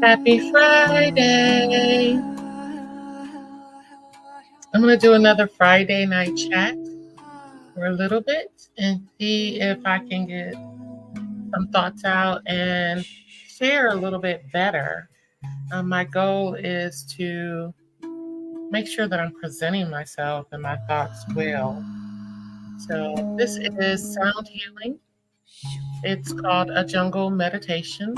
Happy Friday. I'm going to do another Friday night chat for a little bit and see if I can get some thoughts out and share a little bit better. My goal is to make sure that I'm presenting myself and my thoughts well. So this is sound healing. It's called a jungle meditation,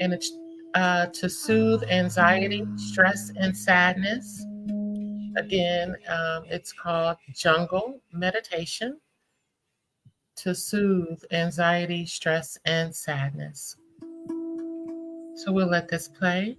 and it's to soothe anxiety, stress, and sadness. Again, it's called jungle meditation to soothe anxiety, stress, and sadness. So we'll let this play.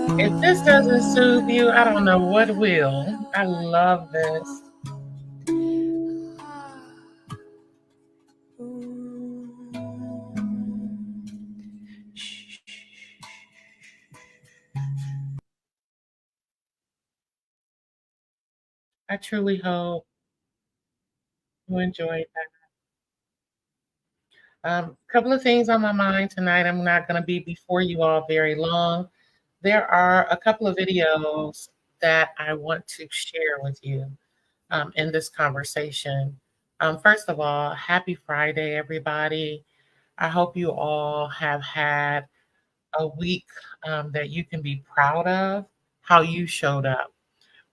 If this doesn't soothe you, I don't know what will. I love this. I truly hope you enjoyed that. A couple of things on my mind tonight. I'm not going to be before you all very long. There are a couple of videos that I want to share with you in this conversation. First of all, happy Friday, everybody. I hope you all have had a week that you can be proud of how you showed up.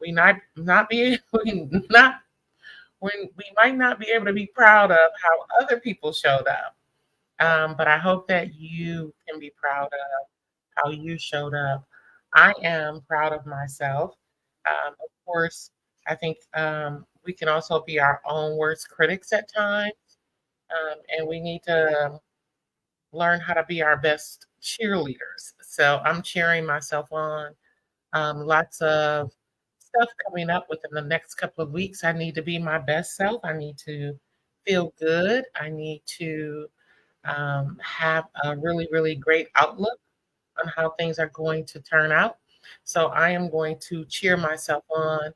We not not be we not when we might not be able to be proud of how other people showed up. But I hope that you can be proud of how you showed up. I am proud of myself. Of course, I think we can also be our own worst critics at times, and we need to learn how to be our best cheerleaders. So I'm cheering myself on. Lots of stuff coming up within the next couple of weeks. I need to be my best self. I need to feel good. I need to have a really, really great outlook on how things are going to turn out. So I am going to cheer myself on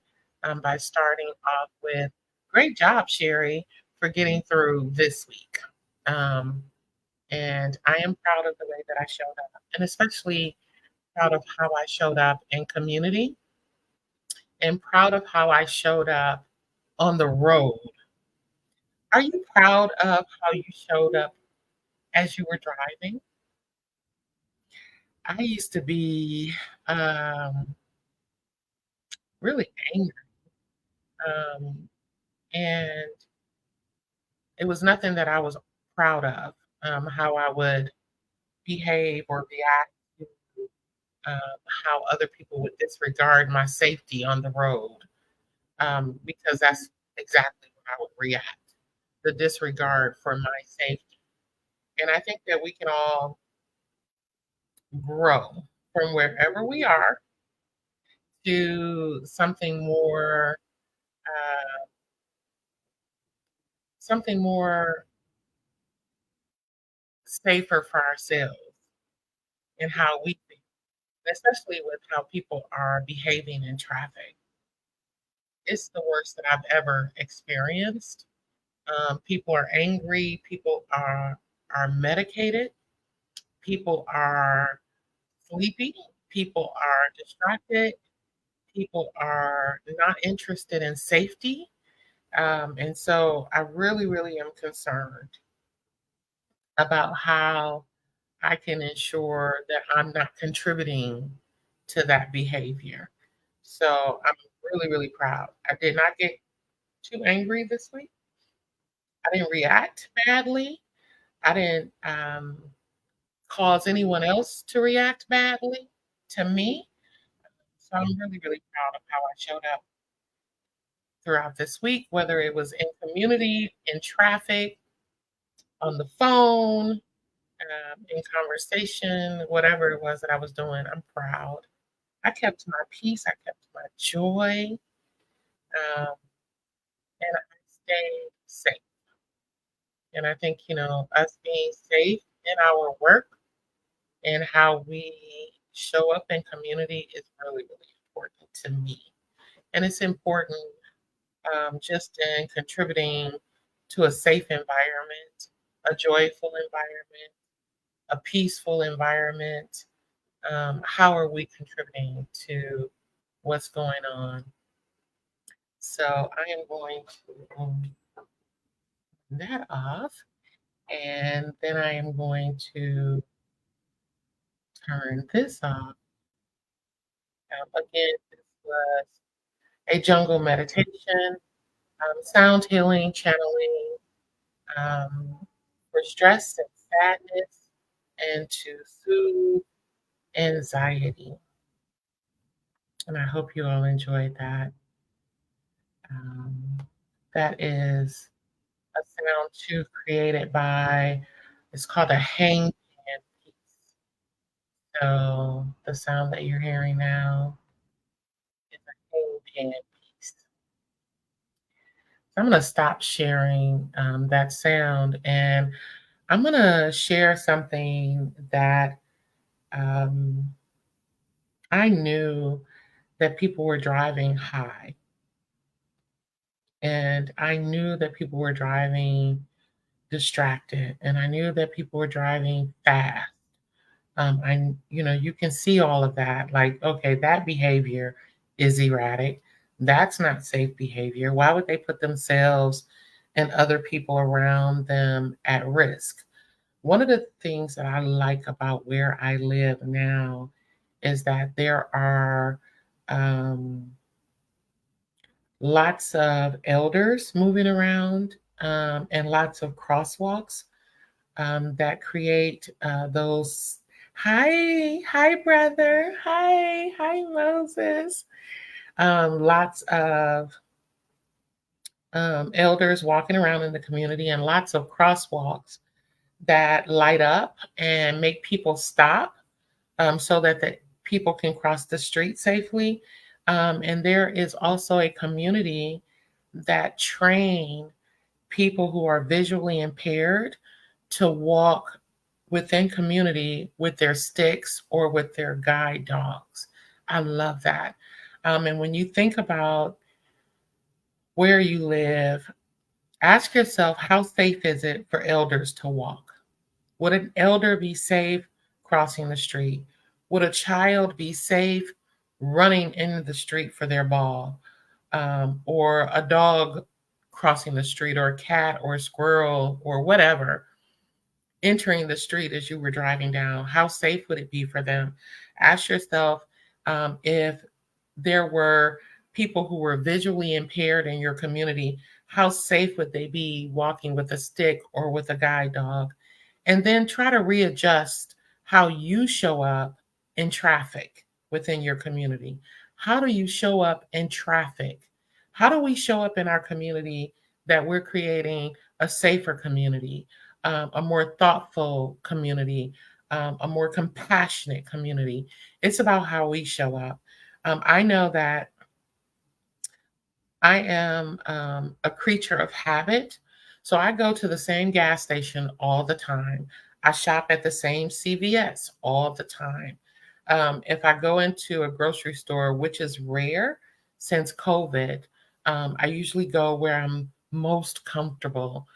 by starting off with great job, Sherry, for getting through this week. Um, and I am proud of the way that I showed up, and especially proud of how I showed up in community and proud of how I showed up on the road. Are you proud of how you showed up as you were driving? I used to be um, really angry, and it was nothing that I was proud of, how I would behave or react to how other people would disregard my safety on the road, because that's exactly what I would react, the disregard for my safety. And I think that we can all grow from wherever we are to uh, something more safer for ourselves and how we think, especially with how people are behaving in traffic. It's the worst that I've ever experienced. People are angry. People are medicated. People are sleepy. People are distracted. People are not interested in safety. And so I really, really am concerned about how I can ensure that I'm not contributing to that behavior. So I'm really, really proud. I did not get too angry this week. I didn't react badly. I didn't cause anyone else to react badly to me. So I'm really, really proud of how I showed up throughout this week, whether it was in community, in traffic, on the phone, in conversation, whatever it was that I was doing. I'm proud. I kept my peace. I kept my joy, um, and I stayed safe. And I think, us being safe in our work and how we show up in community is really, really important to me. And it's important just in contributing to a safe environment, a joyful environment, a peaceful environment. How are we contributing to what's going on? So I am going to turn that off, and then I am going to turn this off. Again, this was a jungle meditation, sound healing, channeling for stress and sadness, and to soothe anxiety. And I hope you all enjoyed that. Um, that is a sound too created by, it's called a hangpan piece. So the sound that you're hearing now is a kingpin piece. So I'm going to stop sharing that sound, and I'm going to share something that um, I knew that people were driving high, and I knew that people were driving distracted, and I knew that people were driving fast. You can see all of that. Like, okay, that behavior is erratic. That's not safe behavior. Why would they put themselves and other people around them at risk? One of the things that I like about where I live now is that there are um, lots of elders moving around, and lots of crosswalks that create those. Hi, brother. Hi, Moses. Lots of elders walking around in the community, and lots of crosswalks that light up and make people stop, so that the people can cross the street safely. And there is also a community that train people who are visually impaired to walk within community with their sticks or with their guide dogs. I love that. And when you think about where you live, ask yourself, how safe is it for elders to walk? Would an elder be safe crossing the street? Would a child be safe running in the street for their ball? Or a dog crossing the street, or a cat or a squirrel or whatever entering the street as you were driving down? How safe would it be for them? Ask yourself, if there were people who were visually impaired in your community, how safe would they be walking with a stick or with a guide dog? And then try to readjust how you show up in traffic within your community. How do you show up in traffic? How do we show up in our community that we're creating a safer community, a more thoughtful community, a more compassionate community? It's about how we show up. I know that I am a creature of habit. So I go to the same gas station all the time. I shop at the same CVS all the time. If I go into a grocery store, which is rare since COVID, I usually go where I'm most comfortable,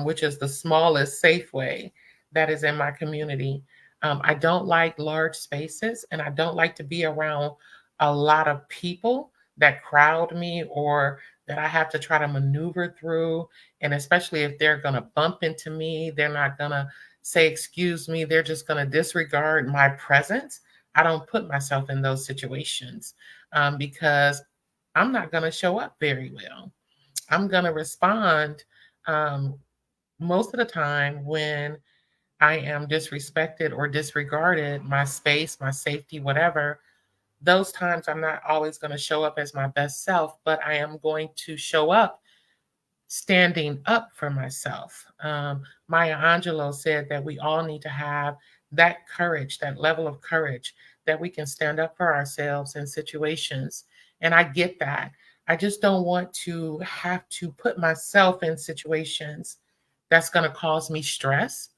which is the smallest Safeway that is in my community. I don't like large spaces, and I don't like to be around a lot of people that crowd me, or that I have to try to maneuver through. And especially if they're going to bump into me, they're not going to say, excuse me, they're just going to disregard my presence. I don't put myself in those situations, because I'm not going to show up very well. I'm going to respond um, most of the time when I am disrespected or disregarded, my space, my safety, whatever. Those times I'm not always going to show up as my best self, but I am going to show up standing up for myself. Maya Angelou said that we all need to have that courage, that level of courage, that we can stand up for ourselves in situations. And I get that. I just don't want to have to put myself in situations that's going to cause me stress,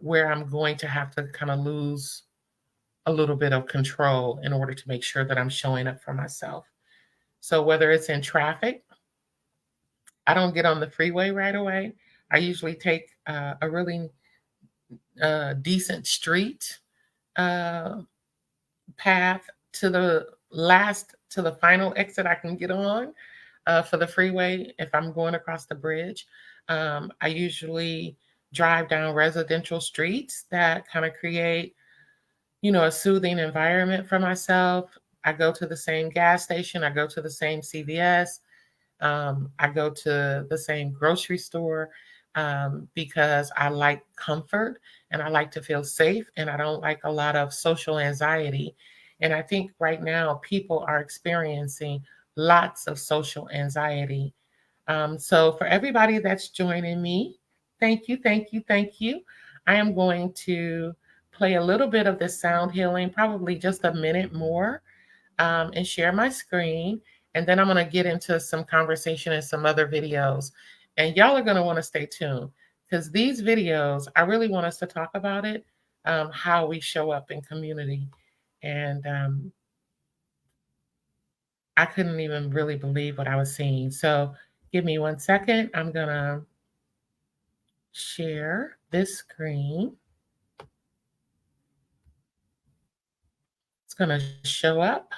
where I'm going to have to kind of lose a little bit of control in order to make sure that I'm showing up for myself. So whether it's in traffic, I don't get on the freeway right away. I usually take a really decent street uh, path to the final exit I can get on for the freeway if I'm going across the bridge. I usually drive down residential streets that kind of create, a soothing environment for myself. I go to the same gas station, I go to the same CVS, I go to the same grocery store, because I like comfort and I like to feel safe, and I don't like a lot of social anxiety. And I think right now people are experiencing lots of social anxiety. So, for everybody that's joining me, thank you, thank you, thank you. I am going to play a little bit of this sound healing, probably just a minute more, and share my screen. And then I'm going to get into some conversation and some other videos. And y'all are going to want to stay tuned because these videos, I really want us to talk about it, how we show up in community. And I couldn't even really believe what I was seeing. So give me 1 second. I'm going to share this screen. It's going to show up.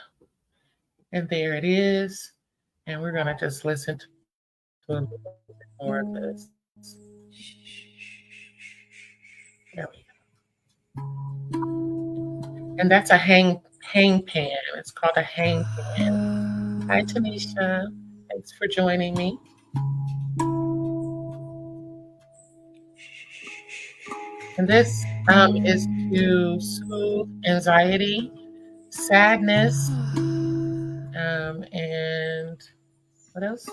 And there it is. And we're going to just listen to a little bit more of this. There we go. And that's a hang pan. It's called a hang pan. Hi, Tanisha. Thanks for joining me. And this is to soothe anxiety, sadness, and what else?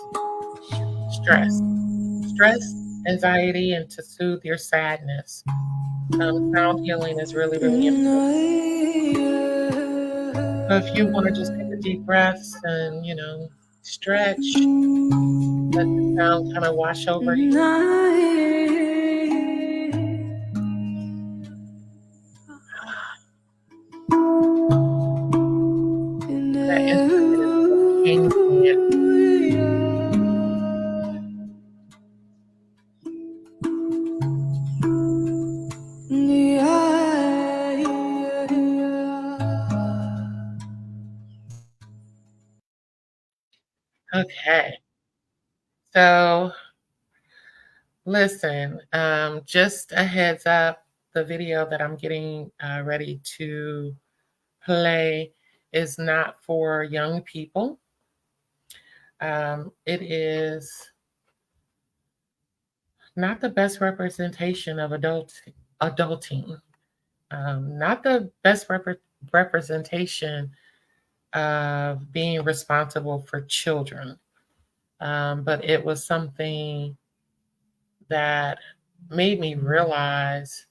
Stress. Stress, anxiety, and to soothe your sadness. Sound healing is really, really important. So if you want to just take a deep breath and, stretch, let the sound kind of wash over you. That instrument is called a hang pan. Okay. So listen, just a heads up, the video that I'm getting ready to play is not for young people. It is not the best representation of adulting. Not the best representation of being responsible for children. But it was something that made me realize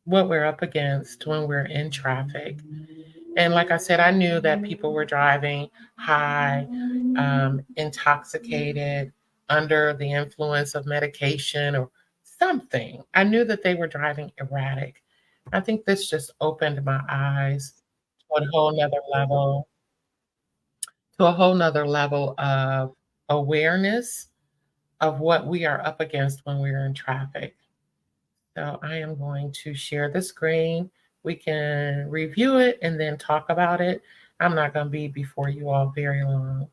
what we're up against when we're in traffic. And like I said, I knew that people were driving high, intoxicated, under the influence of medication or something. I knew that they were driving erratic. I think this just opened my eyes to a whole nother level, of awareness of what we are up against when we're in traffic. So I am going to share the screen. We can review it and then talk about it. I'm not going to be before you all very long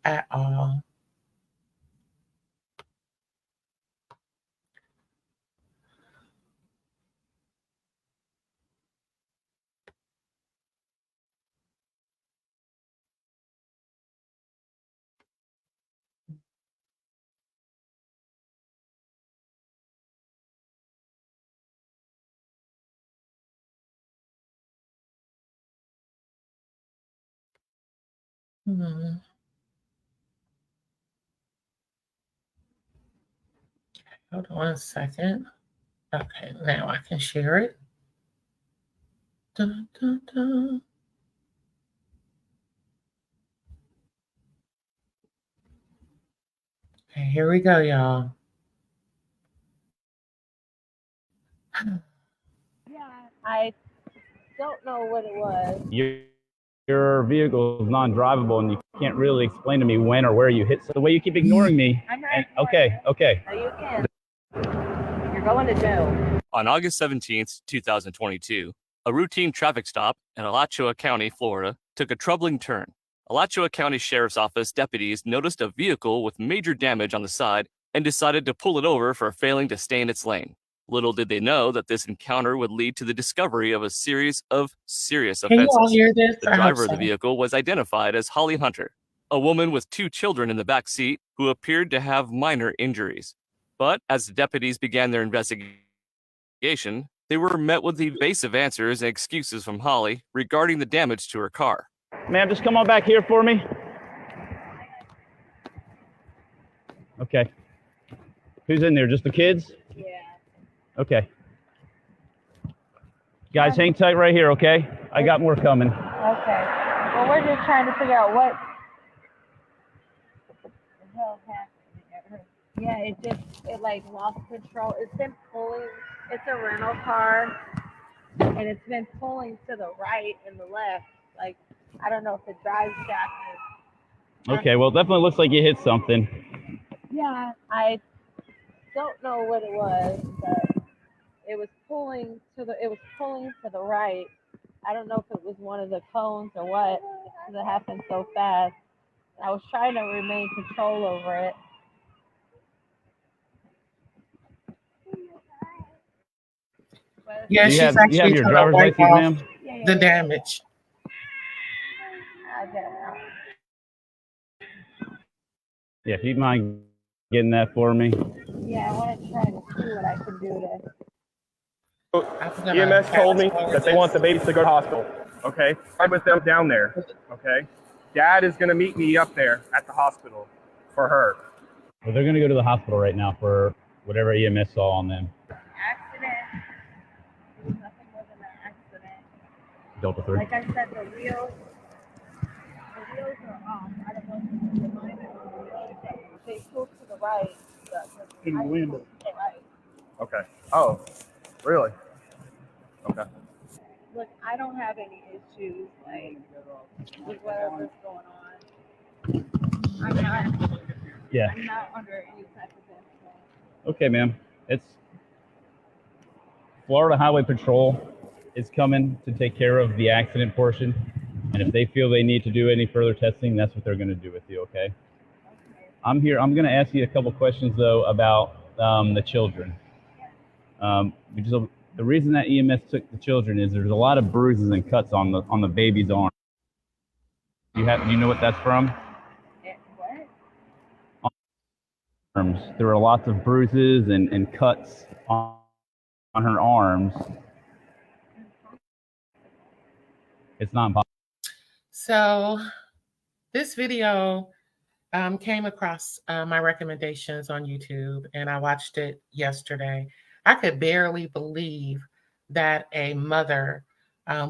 at all. Hmm. Hold on a second. Okay, now I can share it. Dun, dun, dun. Okay, here we go, y'all. Yeah, I don't know what it was. Your vehicle is non-drivable, and you can't really explain to me when or where you hit. So the way you keep ignoring me. Okay. No, you can. You're going to jail. On August 17th, 2022, a routine traffic stop in Alachua County, Florida, took a troubling turn. Alachua County Sheriff's Office deputies noticed a vehicle with major damage on the side and decided to pull it over for failing to stay in its lane. Little did they know that this encounter would lead to the discovery of a series of serious Can you all offenses. hear this? The driver of the vehicle was identified as Holly Hunter, a woman with 2 children in the back seat who appeared to have minor injuries. But as the deputies began their investigation, they were met with evasive answers and excuses from Holly regarding the damage to her car. Ma'am, just come on back here for me. Okay. Who's in there? Just the kids? Yeah. Okay. Guys, hang tight right here, okay? I got more coming. Okay. Well, we're just trying to figure out what the hell happened. Yeah, it like lost control. It's been pulling. It's a rental car, and it's been pulling to the right and the left. Like, I don't know if the drive shaft is. Okay, well, it definitely looks like you hit something. Yeah, I don't know what it was, but it was pulling to the right. I don't know if it was one of the cones or what, because it happened so fast. I was trying to remain control over it. Yeah, You she's have actually your trying to driver's wipe license, off ma'am? the damage. I get it now. Yeah, if you mind getting that for me. Yeah, I want to try to see what I can do to. EMS told me that they want the babies to go to hospital. Okay, I'm with them down there. Okay, Dad is going to meet me up there at the hospital for her. Well, they're going to go to the hospital right now for whatever EMS saw on them. Accident. It was nothing more than an accident. Delta 3. Like I said, the wheels are off. I don't know if it's the line or the wheels, but they pulled to the right. In the window. To the right. Okay. Oh, really? Okay. Look, I don't have any issues like with whatever's going on. I'm not under any type of influence. Okay, ma'am. It's Florida Highway Patrol is coming to take care of the accident portion. And if they feel they need to do any further testing, that's what they're going to do with you, okay? I'm here. I'm going to ask you a couple questions, though, about the children. Because the reason that EMS took the children is there's a lot of bruises and cuts on the baby's arm. You know what that's from? What? Arms. There were lots of bruises and cuts on her arms. It's not possible. So this video came across my recommendations on YouTube, and I watched it yesterday. I could barely believe that a mother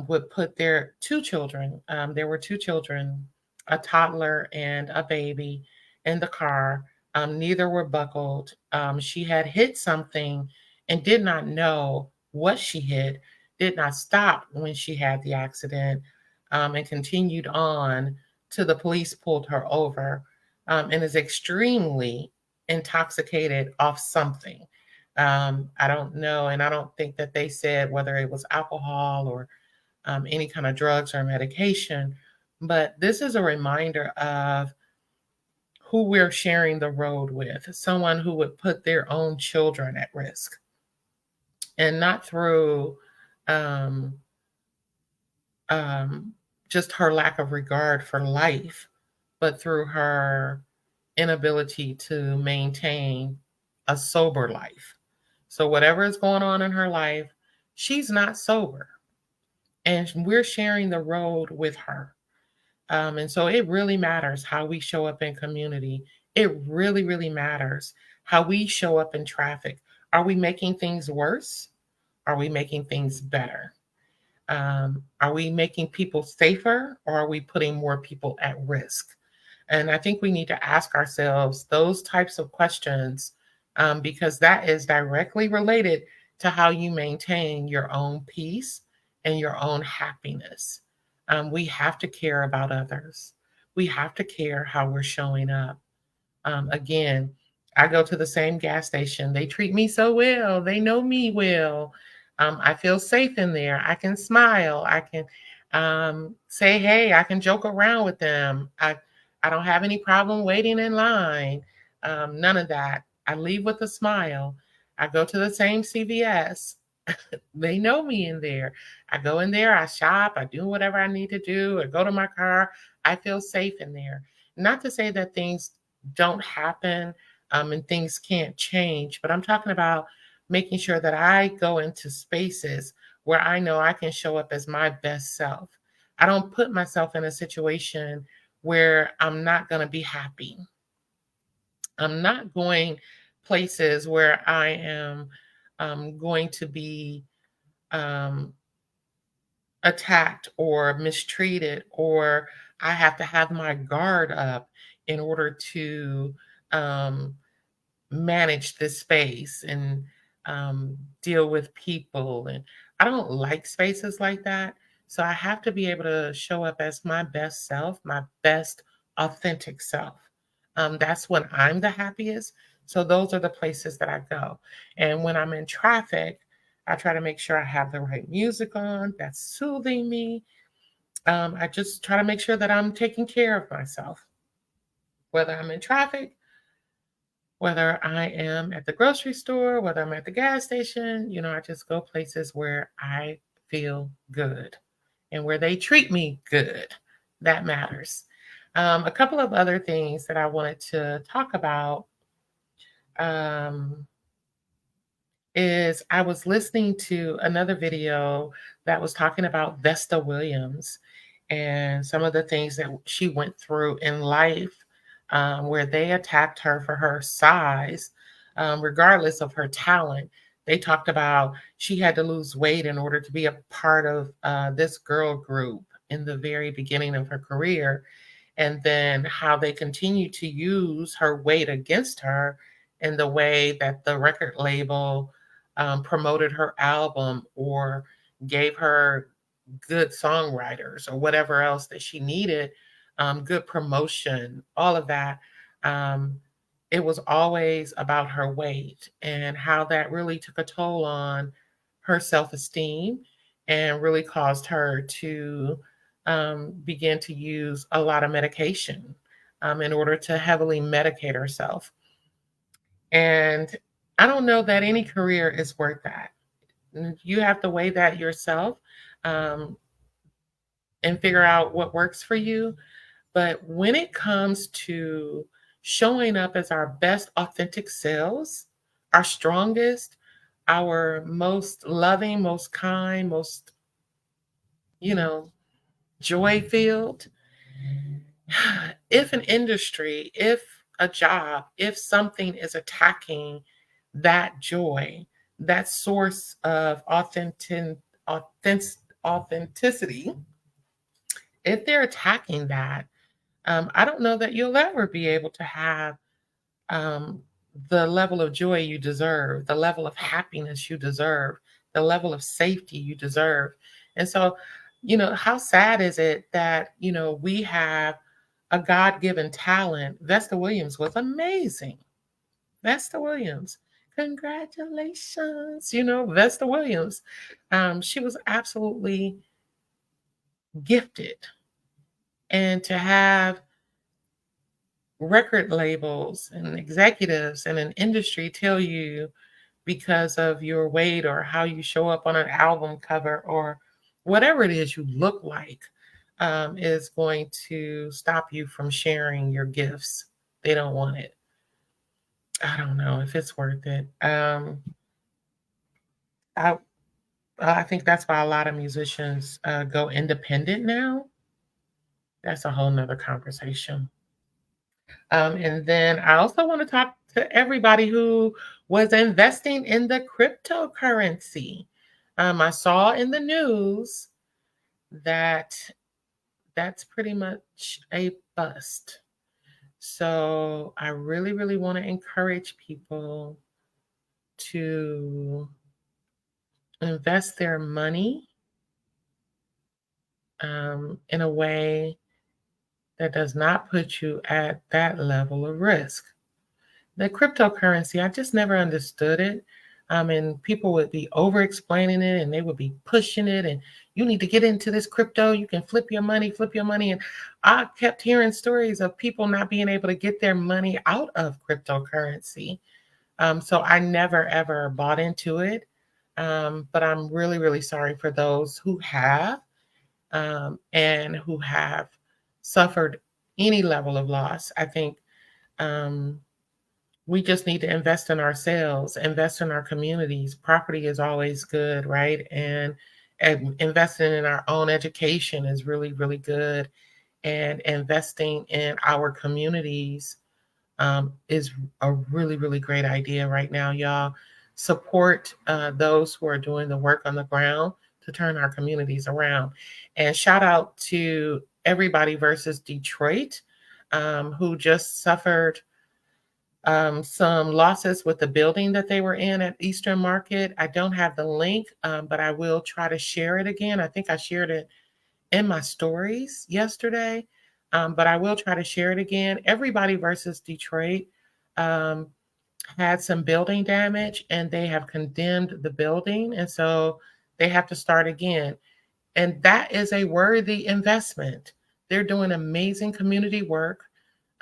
would put their two children, there were two children, a toddler and a baby, in the car. Neither were buckled. She had hit something and did not know what she hit, did not stop when she had the accident, and continued on till the police pulled her over, and is extremely intoxicated off something. I don't know, and I don't think that they said whether it was alcohol or any kind of drugs or medication, but this is a reminder of who we're sharing the road with, someone who would put their own children at risk, and not through um, just her lack of regard for life, but through her inability to maintain a sober life. So, whatever is going on in her life, she's not sober. And we're sharing the road with her. And so it really matters how we show up in community. It really, really matters how we show up in traffic. Are we making things worse? Are we making things better? Are we making people safer, or are we putting more people at risk? And I think we need to ask ourselves those types of questions, because that is directly related to how you maintain your own peace and your own happiness. We have to care about others. We have to care how we're showing up. Again, I go to the same gas station. They treat me so well. They know me well. I feel safe in there. I can smile. I can say, hey, I can joke around with them. I don't have any problem waiting in line. None of that. I leave with a smile. I go to the same CVS. They know me in there. I go in there, I shop, I do whatever I need to do, I go to my car. I feel safe in there. Not to say that things don't happen, and things can't change, but I'm talking about making sure that I go into spaces where I know I can show up as my best self. I don't put myself in a situation where I'm not going to be happy. I'm not going places where I am going to be um, attacked or mistreated, or I have to have my guard up in order to um, manage this space and deal with people. And I don't like spaces like that. So I have to be able to show up as my best self, my best authentic self. That's when I'm the happiest. So those are the places that I go. And when I'm in traffic, I try to make sure I have the right music on that's soothing me. I just try to make sure that I'm taking care of myself, whether I'm in traffic, whether I am at the grocery store, whether I'm at the gas station. I just go places where I feel good and where they treat me good. That matters. A couple of other things that I wanted to talk about um, is I was listening to another video that was talking about Vesta Williams and some of the things that she went through in life, where they attacked her for her size, regardless of her talent. They talked about she had to lose weight in order to be a part of this girl group in the very beginning of her career, and then how they continue to use her weight against her in the way that the record label promoted her album or gave her good songwriters or whatever else that she needed, good promotion, all of that. Um, it was always about her weight and how that really took a toll on her self esteem and really caused her to begin to use a lot of medication in order to heavily medicate herself. And I don't know that any career is worth that. You have to weigh that yourself um, and figure out what works for you. But when it comes to showing up as our best authentic selves, our strongest, our most loving, most kind, most, you know, joy filled, if an industry, if a job, if something is attacking that joy, that source of authentic, authenticity, if they're attacking that, I don't know that you'll ever be able to have um, the level of joy you deserve, the level of happiness you deserve, the level of safety you deserve. And so, how sad is it that, we have a God given talent? Vesta Williams was amazing. Vesta Williams. Congratulations, Vesta Williams. She was absolutely gifted. And to have record labels and executives and an industry tell you because of your weight or how you show up on an album cover or whatever it is you look like is going to stop you from sharing your gifts. They don't want it. I don't know if it's worth it. I I think that's why a lot of musicians go independent now. That's a whole nother conversation. And then I also want to talk to everybody who was investing in the cryptocurrency. I saw in the news that that's pretty much a bust. So I really, really want to encourage people to invest their money in a way that does not put you at that level of risk. The cryptocurrency, I just never understood it. And people would be over explaining it and they would be pushing it. And you need to get into this crypto. You can flip your money, flip your money. And I kept hearing stories of people not being able to get their money out of cryptocurrency. So I never, ever bought into it. But I'm really, really sorry for those who have and who have suffered any level of loss. I think um, we just need to invest in ourselves, invest in our communities. Property is always good, right? And investing in our own education is really, really good. And investing in our communities is a really, really great idea right now, y'all. Support those who are doing the work on the ground to turn our communities around. And shout out to everybody versus Detroit, who just suffered some losses with the building that they were in at Eastern Market. I don't have the link, but I will try to share it again. I think I shared it in my stories yesterday, but I will try to share it again. Everybody versus Detroit had some building damage, and they have condemned the building, and so they have to start again. And that is a worthy investment. They're doing amazing community work.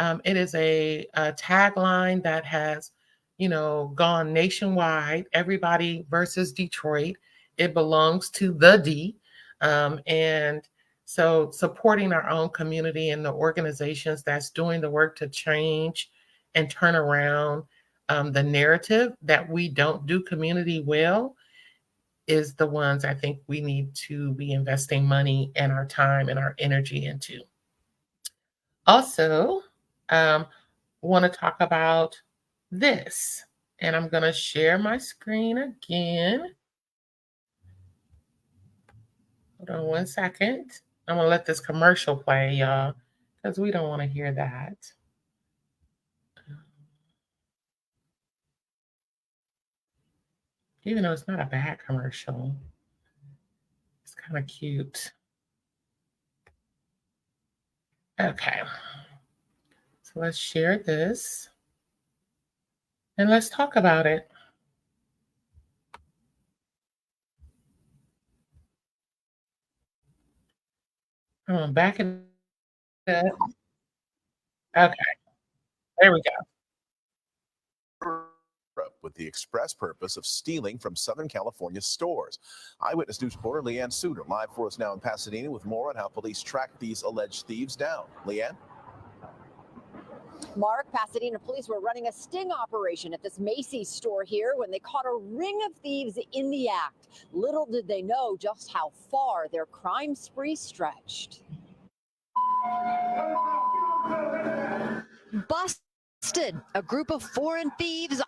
It is a tagline that has, gone nationwide. Everybody versus Detroit. It belongs to the D, and so supporting our own community and the organizations that's doing the work to change and turn around the narrative that we don't do community well is the ones I think we need to be investing money and our time and our energy into. Also, want to talk about this, and I'm going to share my screen again. Hold on one second. I'm going to let this commercial play, y'all, because we don't want to hear that. Even though it's not a bad commercial, it's kind of cute. Okay. So let's share this and let's talk about it. Back it up. Okay. There we go. With the express purpose of stealing from Southern California stores. Eyewitness News reporter Leanne Suter live for us now in Pasadena with more on how police tracked these alleged thieves down. Leanne? Mark, Pasadena police were running a sting operation at this Macy's store here when they caught a ring of thieves in the act. Little did they know just how far their crime spree stretched. Busted! A group of foreign thieves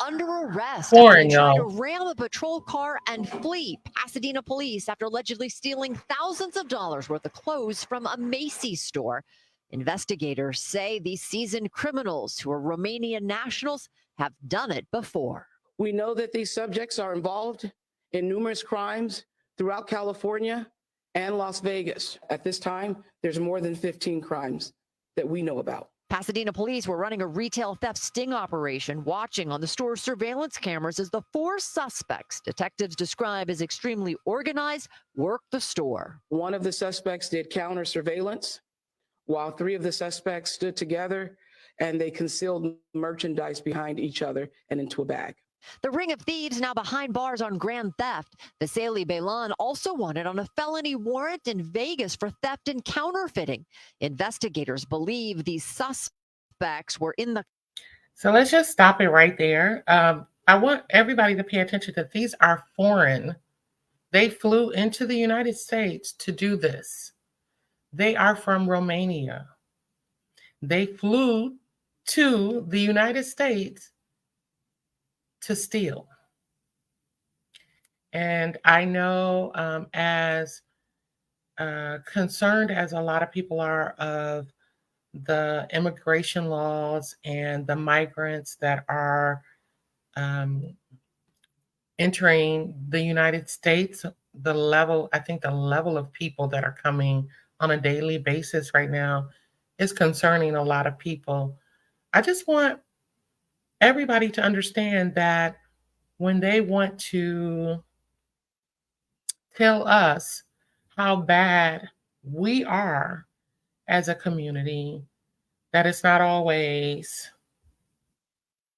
under arrest after they tried to ram a patrol car and flee. Pasadena police after allegedly stealing thousands of dollars worth of clothes from a Macy's store. Investigators say these seasoned criminals, who are Romanian nationals, have done it before. We know that these subjects are involved in numerous crimes throughout California and Las Vegas. At this time, there's more than 15 crimes that we know about. Pasadena police were running a retail theft sting operation, watching on the store's surveillance cameras as the four suspects detectives describe as extremely organized worked the store. One of the suspects did counter surveillance, while three of the suspects stood together and they concealed merchandise behind each other and into a bag. The ring of thieves now behind bars on grand theft. Vasily Belan also wanted on a felony warrant in Vegas for theft and counterfeiting. Investigators believe these suspects were in the... So let's just stop it right there. I want everybody to pay attention that these are foreign. They flew into the United States to do this. They are from Romania. They flew to the United States to steal. And I know as concerned as a lot of people are of the immigration laws and the migrants that are entering the United States, I think the level of people that are coming on a daily basis right now is concerning a lot of people. I just want everybody to understand that when they want to tell us how bad we are as a community, that it's not always,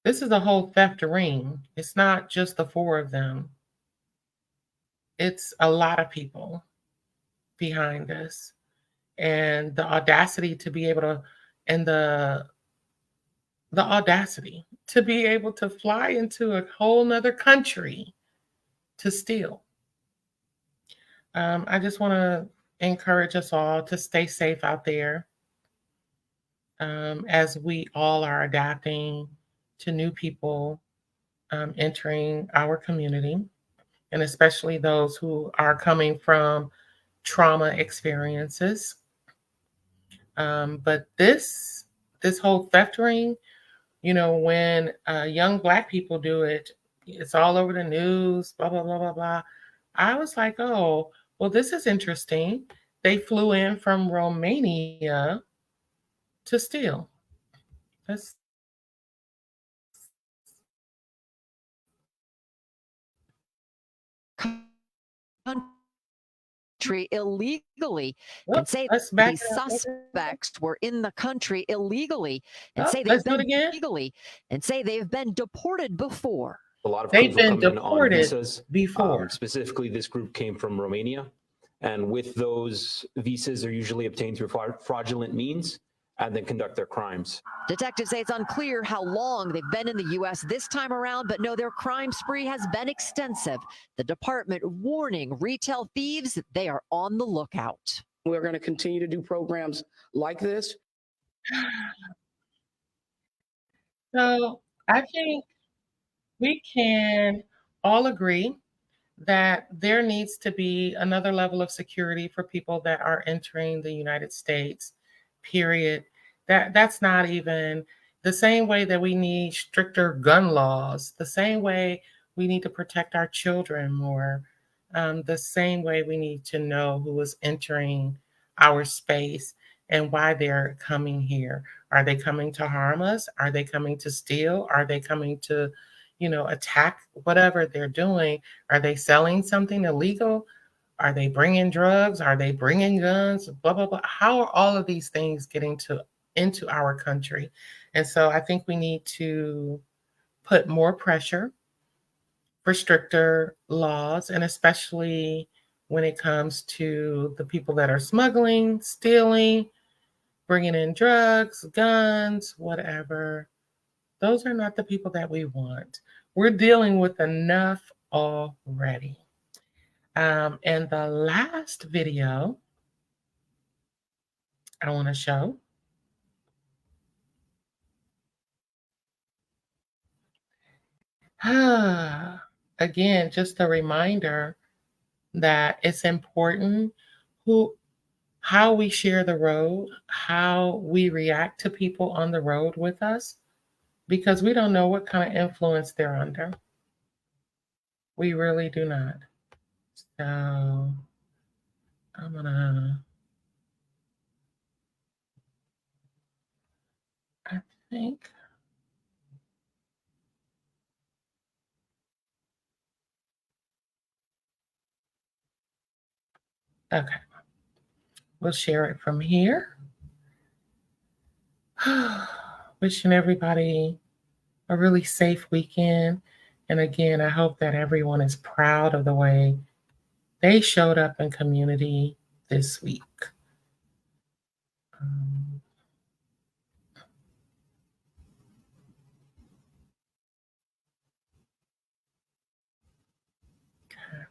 this is a whole theft ring. It's not just the four of them. It's a lot of people behind this. And the audacity to be able to, and the audacity to be able to fly into a whole nother country to steal. I just want to encourage us all to stay safe out there as we all are adapting to new people entering our community. and especially those who are coming from trauma experiences. But this whole theft ring, when young Black people do it, it's all over the news, blah, blah, blah, blah, blah. I was like, oh, well, this is interesting. They flew in from Romania to steal. That's country illegally well, and say let's back these it up. suspects were in the country illegally and Oh, say let's they've do it been again. legally and say they've been deported before. A lot of They've crews will been come in on deported visas. before. Specifically, this group came from Romania. And with those visas, are usually obtained through fraudulent means and then conduct their crimes. Detectives say it's unclear how long they've been in the U.S. this time around, but know their crime spree has been extensive. The department warning retail thieves they are on the lookout. We're going to continue to do programs like this. So I think we can all agree that there needs to be another level of security for people that are entering the United States, period. That's not even the same way that we need stricter gun laws, the same way we need to protect our children more, the same way we need to know who is entering our space and why they're coming here. Are they coming to harm us? Are they coming to steal? Are they coming to attack whatever they're doing? Are they selling something illegal? Are they bringing drugs? Are they bringing guns? Blah, blah, blah. How are all of these things getting into our country? And so I think we need to put more pressure for stricter laws, and especially when it comes to the people that are smuggling, stealing, bringing in drugs, guns, whatever. Those are not the people that we want. We're dealing with enough already. And the last video I want to show. Again, just a reminder that it's important how we share the road, how we react to people on the road with us, because we don't know what kind of influence they're under. We really do not. So I'm gonna, I think. Okay. We'll share it from here. Wishing everybody a really safe weekend. And again, I hope that everyone is proud of the way they showed up in community this week. Okay.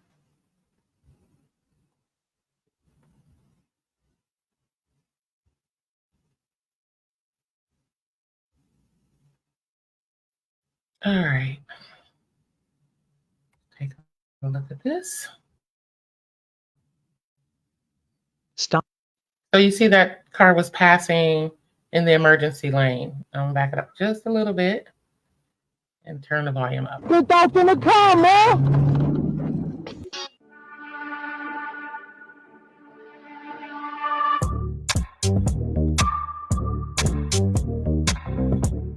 All right. Take a look at this. Stop. So you see that car was passing in the emergency lane. I'm gonna back it up just a little bit and turn the volume up. Get back in the car, man!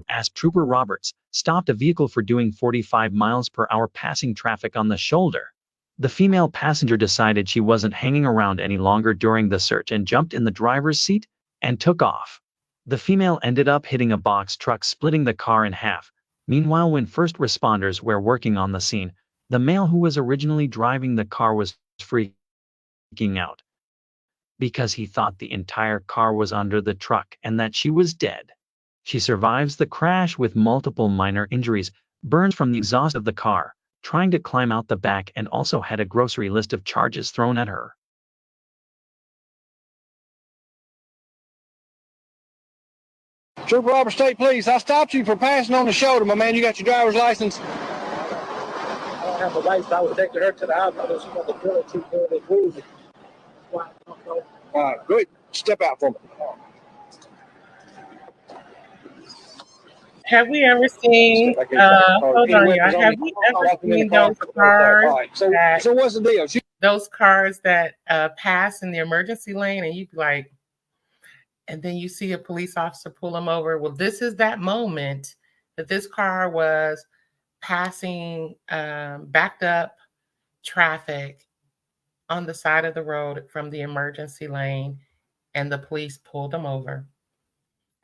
As Trooper Roberts stopped a vehicle for doing 45 miles per hour passing traffic on the shoulder. The female passenger decided she wasn't hanging around any longer during the search and jumped in the driver's seat and took off. The female ended up hitting a box truck, splitting the car in half. Meanwhile, when first responders were working on the scene, the male who was originally driving the car was freaking out because he thought the entire car was under the truck and that she was dead. She survives the crash with multiple minor injuries, burns from the exhaust of the car, trying to climb out the back, and also had a grocery list of charges thrown at her. Trooper Robert State Police, I stopped you for passing on the shoulder, my man. You got your driver's license? don't have a license. I was taking her to the hospital. She got the military really wounded. Go ahead, step out for me. Have we ever seen, hold on, y'all. Have we ever seen those cars that, So what's the deal? those cars that pass in the emergency lane and you'd be like, and then you see a police officer pull them over. Well, this is that moment that this car was passing backed up traffic on the side of the road from the emergency lane, and the police pulled them over.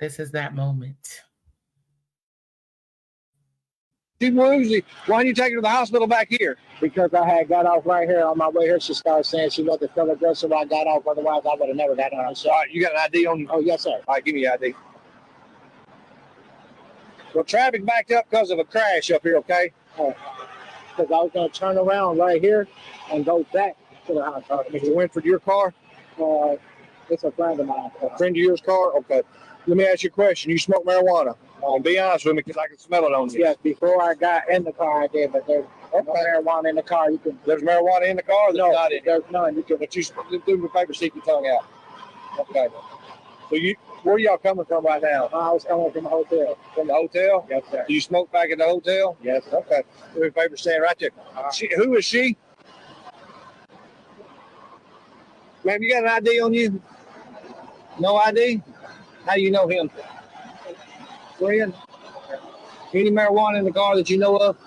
This is that moment. She woozy. Why didn't you take her to the hospital back here? Because I had got off right here. On my way here, she started saying she wasn't feeling aggressive. I got off. Otherwise, I would have never got on. So, all right, you got an ID on you? Oh, yes, sir. All right, give me your ID. Well, traffic backed up because of a crash up here, okay? Because I was going to turn around right here and go back to the house. Mr. Winford, your car? It's a friend of mine. A friend of yours car? Okay. Let me ask you a question. You smoke marijuana? And be honest with me, because I can smell it on you. Yes, before I got in the car, I did, but there's no marijuana in the car. You can. There's marijuana in the car? No, not in there's none. You can, but you do the paper, stick your tongue out. Okay. So where y'all coming from right now? I was coming from the hotel. From the hotel? Yes, sir. Do you smoke back at the hotel? Yes, sir. Okay. Do the paper stand right there. Who is she? Ma'am, you got an ID on you? No ID? How do you know him? Friend? Any marijuana in the car that you know of?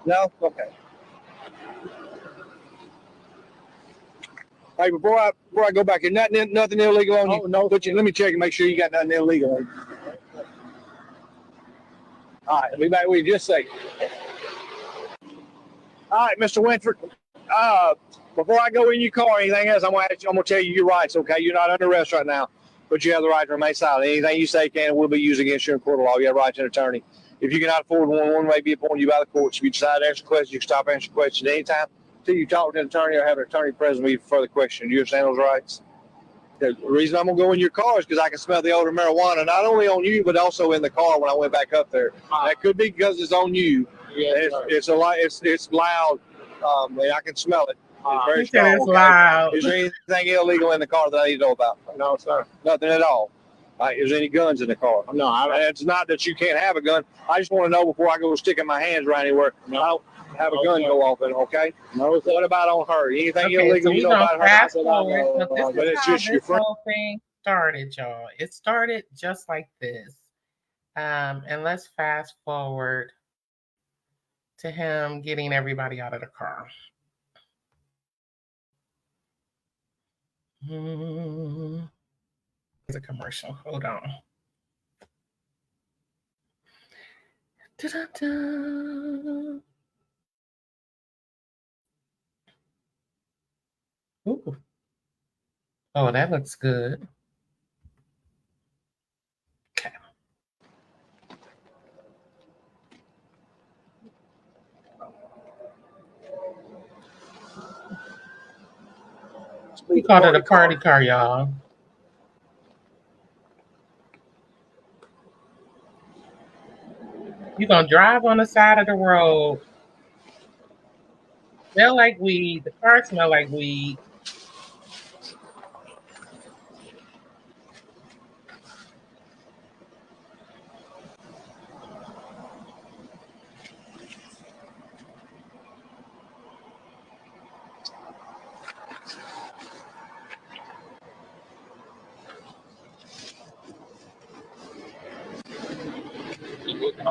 No? Okay. Hey, before I go back here, nothing illegal on you? Oh, no. Let me check and make sure you got nothing illegal on you. All right, I'll be back with you just a second. All right, Mr. Winford. Before I go in your car or anything else, I'm gonna tell you your rights, okay? You're not under arrest right now, but you have the right to remain silent. Anything you say can and will be used against you in court of law. You have the right to an attorney. If you cannot afford one may be appointed you by the courts. If you decide to answer questions, you can stop answering questions anytime until you talk to an attorney or have an attorney present with you for further questions. You understand those rights? The reason I'm gonna go in your car is because I can smell the odor of marijuana, not only on you, but also in the car when I went back up there. That could be because it's on you. Yeah, it's loud, and I can smell it. It's very strong. It's loud. Is there anything illegal in the car that I need to know about? No, sir. Nothing at all. Is there any guns in the car? No, it's not that you can't have a gun. I just want to know before I go sticking my hands right anywhere. No. I don't have a gun go off in it, okay? No. What about on her? Anything illegal you know about her? Fast forward. But it's just your friend. Whole thing started, y'all. It started just like this. And let's fast forward to him getting everybody out of the car. It's a commercial. Hold on. Da-da-da. Ooh. Oh, that looks good. Okay. We called it a party car, y'all. You're going to drive on the side of the road. Smell like weed. The car smell like weed.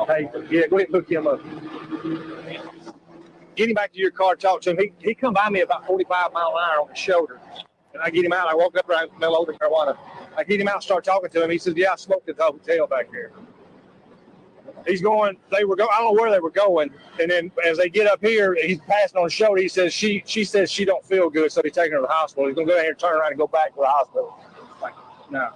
Hey, yeah, go ahead and look him up. Get him back to your car, talk to him. He come by me about 45 mile an hour on his shoulder. And I get him out. I walk up there, I smell odor of marijuana. I get him out and start talking to him. He says, yeah, I smoked at the hotel back here. He's going, I don't know where they were going. And then as they get up here, he's passing on the shoulder. He says, she says she don't feel good, so he's taking her to the hospital. He's going to go down here, turn around, and go back to the hospital. Like, no,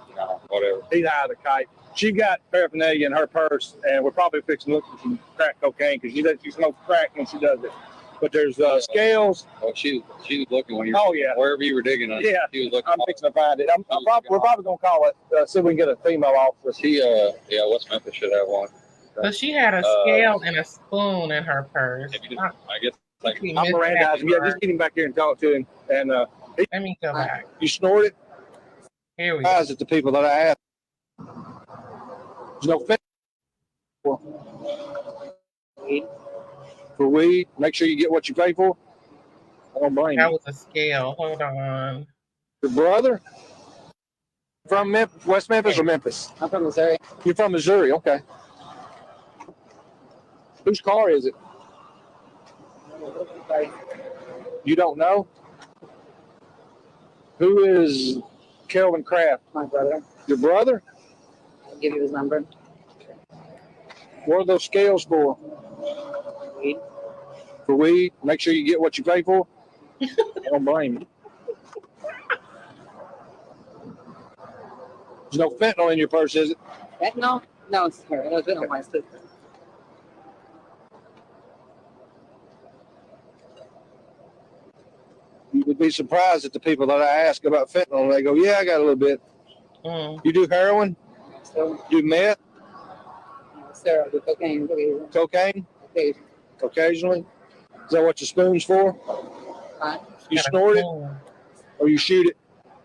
whatever. He's out of the kite. She got paraphernalia in her purse, and we're probably fixing to look for some crack cocaine because she smokes crack when she does it. But there's scales. Oh, she was looking when you. Oh yeah. Wherever you were digging on. Yeah. She was looking. I'm fixing to find it. We're probably gonna call it. See if we can get a female officer. She West Memphis should have one. So she had a scale and a spoon in her purse. I guess like I'm Mirandizing. Yeah, just get him back here and talk to him. And let me go back. You snorted? Here we go. At the people that I asked. There's no for weed. Make sure you get what you pay for. I don't blame you. That was a scale. Hold on. Your brother? From West Memphis or Memphis? I'm from Missouri. You're from Missouri, okay. Whose car is it? You don't know? Who is Kelvin Kraft? My brother. Your brother? I'll give you his number. What are those scales for? Weed. For weed? Make sure you get what you pay for? I don't blame you. There's no fentanyl in your purse, is it? Fentanyl? No, it's her. There's fentanyl in my sister. You would be surprised at the people that I ask about fentanyl, and they go, yeah, I got a little bit. You do heroin? So, do meth? Sir, do cocaine. Cocaine? Occasionally. Is that what your spoon's for? You snort it? Or you shoot it?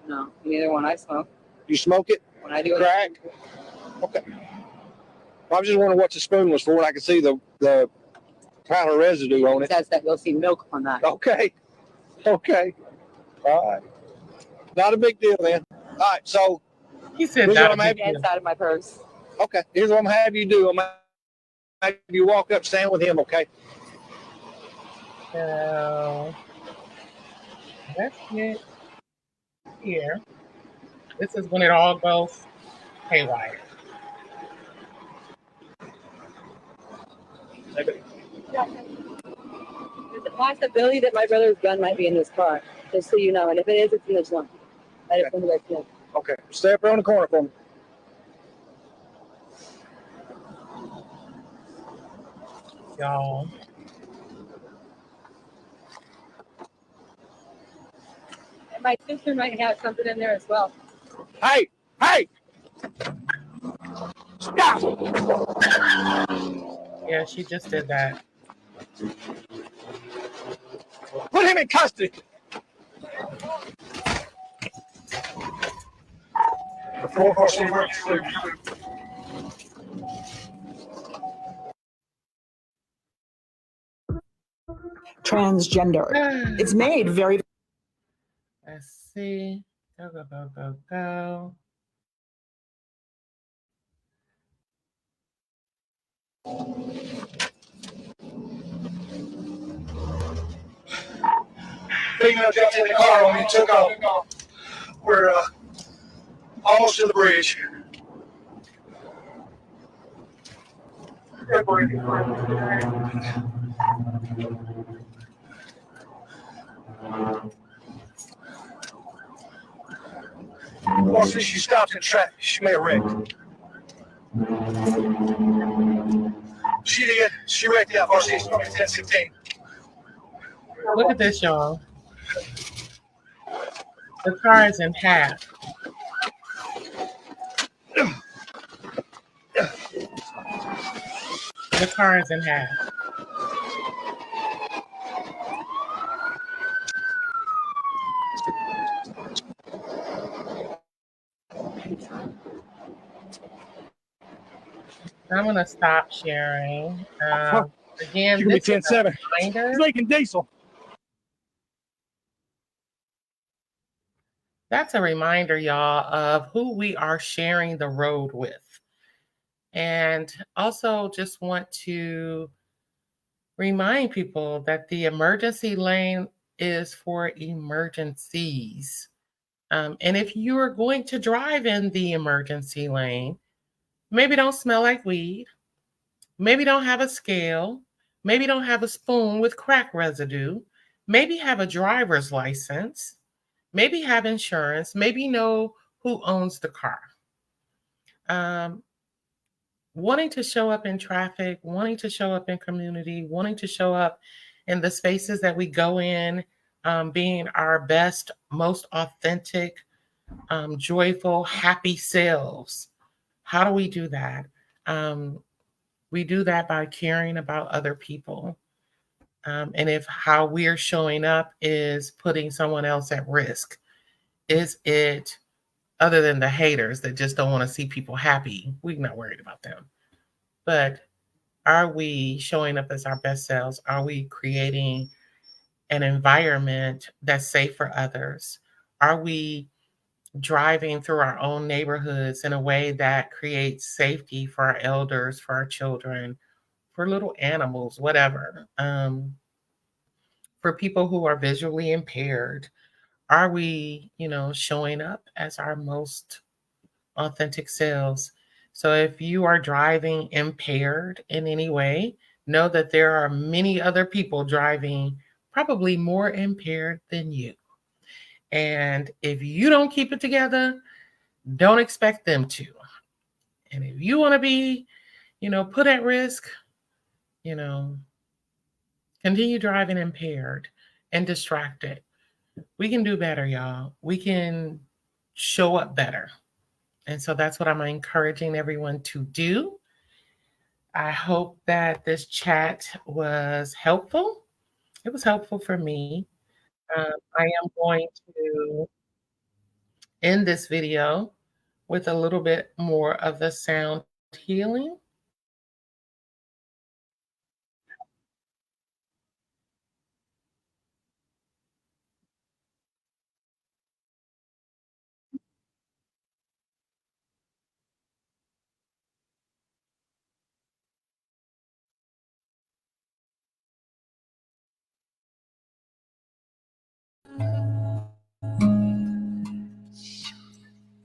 No, neither one. I smoke. You smoke it? When I do crack? Okay. I was just wondering what the spoon was for, and I could see the kind of residue on it. It says that you'll see milk on that. Okay. Okay. All right. Not a big deal then. All right. So he said here's that what I'm having inside of my purse. Okay. Here's what I'm having you do. I'm going to have you walk up, stand with him. Okay. So let's get here. This is when it all goes haywire. There's a possibility that my brother's gun might be in this car, just so you know. And if it is, it's in this one. I just want to let you know. Okay. Stay up around the corner for me. Y'all. And my sister might have something in there as well. Hey! Hey! Stop! Yeah, she just did that. Put him in custody. Transgender. It's made very. Let's see. Go, go, go, go, go. Female jumped in the car when we took off. We're almost to the bridge. Well, since she stopped in traffic, she may have wrecked. She did. She wrecked out varsity 10-16. Look at this, y'all. The car is in half. The car is in half. I'm going to stop sharing. Again, Give me this is a 10-7. reminder. He's making diesel. That's a reminder, y'all, of who we are sharing the road with. And also just want to remind people that the emergency lane is for emergencies. And if you are going to drive in the emergency lane, maybe don't smell like weed, maybe don't have a scale, maybe don't have a spoon with crack residue, maybe have a driver's license, maybe have insurance, maybe know who owns the car. Wanting to show up in traffic, wanting to show up in community, wanting to show up in the spaces that we go in, being our best, most authentic, joyful, happy selves. How do we do that? We do that by caring about other people. And if how we're showing up is putting someone else at risk, is it, other than the haters that just don't want to see people happy, we're not worried about them. But are we showing up as our best selves? Are we creating an environment that's safe for others? Are we driving through our own neighborhoods in a way that creates safety for our elders, for our children, for little animals, whatever? For people who are visually impaired, are we, showing up as our most authentic selves? So if you are driving impaired in any way, know that there are many other people driving probably more impaired than you. And if you don't keep it together, don't expect them to. And if you want to be, put at risk, you know, continue driving impaired and distracted. We can do better, y'all. We can show up better. And so that's what I'm encouraging everyone to do. I hope that this chat was helpful. It was helpful for me. I am going to end this video with a little bit more of the sound healing.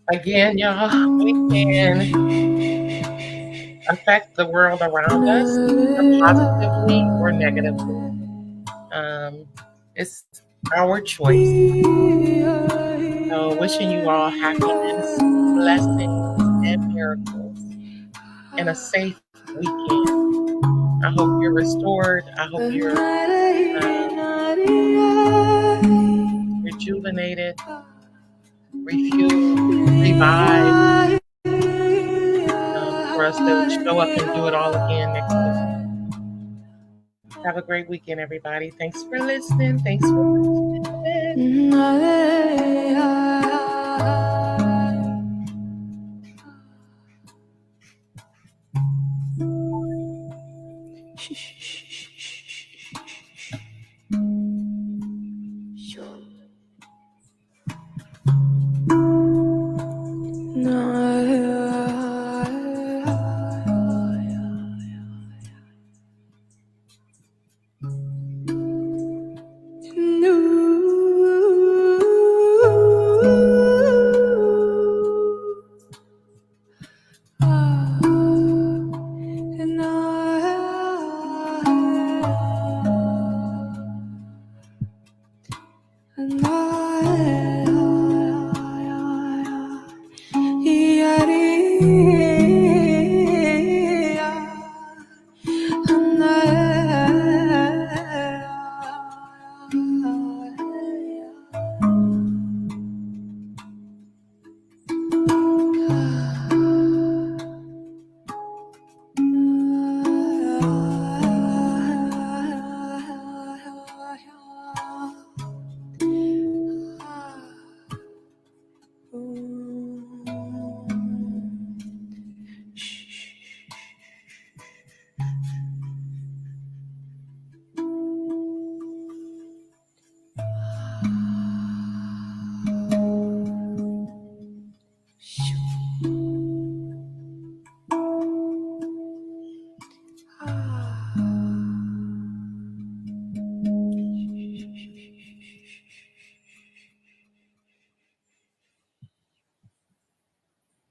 Again, y'all, we can affect the world around us either positively or negatively. It's our choice. So, wishing you all happiness, blessings, and miracles, and a safe weekend. I hope you're restored. I hope you're rejuvenated, refueled, revived, for us to show up and do it all again next week. Have a great weekend, everybody. Thanks for listening. Thanks for watching.